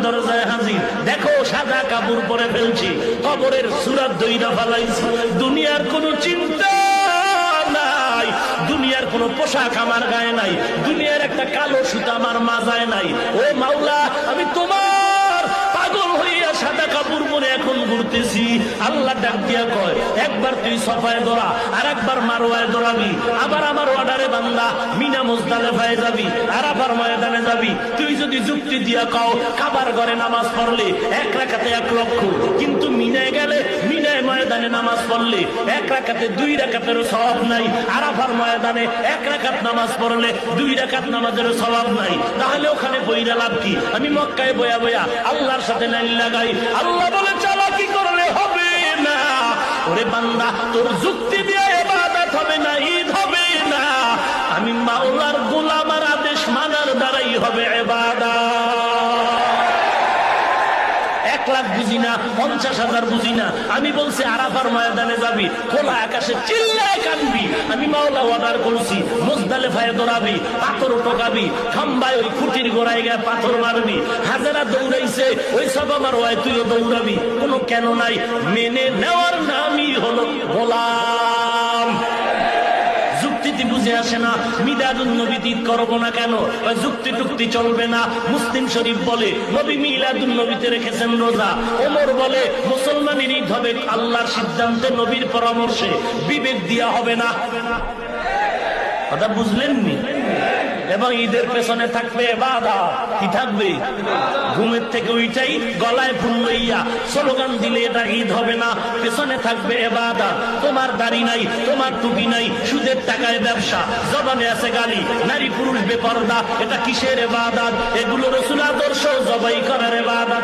দরজায় হাজির, দেখো সাদা কাপড় পরে ফেলছি, কবরের সূরা দইরা ফেলাইছি। দুনিয়ার কোনো চিন্তা নাই, দুনিয়ার কোনো পোশাক আমার গায়ে নাই, দুনিয়ার একটা কালো সুতা আমার মাজায় নাই। ও মাওলা, আমি তোমার পাগল হইয়া সাদা কাপড় পরে এখন ঘুরতেছি। আল্লাহ ডাক দিয়া কয়, একবার তুই সফায় দৌড়া, আর একবার মারওয়ায় দৌড়াবি, আবার আমার অর্ডারে বান্দা মিনা মুজদালিফায় যাবি, আরাফার ময়দানে যাবি। তুই যদি যুক্তি দিয়া কও কাবার ঘরে নামাজ পড়লে 1 রাকাতে 1 লক্ষ, কিন্তু মিনায় গেলে মিনায় ময়দানে নামাজ পড়লে 1 রাকাতে 2 রাকাতেরও সওয়াব নাই, আরাফার ময়দানে 1 রাকাত নামাজ পড়লে 2 রাকাত নামাজেরও সওয়াব নাই, তাহলে ওখানে বইরা লাভ কি? আমি মক্কায় বয়া বয়া আল্লাহর সাথে লাইন লাগাই। আল্লাহ বলে চালাকি করলে হবে না। ওরে বান্দা, তোর যুক্তি দিয়ে ইবাদত হবে না, ঈদ হবে না। আমি মাওলার গোলামের আদেশ মানার দ্বারাই হবে ইবাদত। 1 লাখ বুঝি না, 50,000 বুঝি না। আমি বলছি আরাফার ময়দানে যাবি, খোলা আকাশে চিল্লায় কানবি। আমি মাওলা অর্ডার করছি মুজদালিফায় দৌড়াবি, পাথর টোকাবি, খাম্বায় ওই খুঁটির গোড়ায় গিয়ে পাথর মারবি। হাজারা দৌড়াইছে, ওই সব আমার ওয়াই তুইও দৌড়াবি। কোনো কেন নাই, মেনে নেওয়ার নামই হলো গোলাম। যুক্তিতে বুঝে আসে না, মিলাদুন নবী ঈদ করবো না কেন? যুক্তি টুক্তি চলবে না। মুসলিম শরীফ বলে নবী মিলাদুন নবীতে রেখেছেন রোজা। ওমর বলে মুসলমানের ঈদ হবে আল্লাহর সিদ্ধান্তে, নবীর পরামর্শে, বিবেক দিয়া হবে না। কথা বুঝলেননি? এবং ঈদের পেছনে থাকবে ইবাদত। কি থাকবে? ঘুমের থেকে উঠাই গলায় ফুল লইয়া স্লোগান দিলে এটা ঈদ হবে না। পেছনে থাকবে ইবাদত। তোমার দাড়ি নাই, তোমার টুপি নাই, সুদের টাকায় ব্যবসা, জবানে আছে গালি, নারী পুরুষ বেপরদা, এটা কিসের ইবাদত? এগুলো রাসূল আদর্শ জবাই করার ইবাদত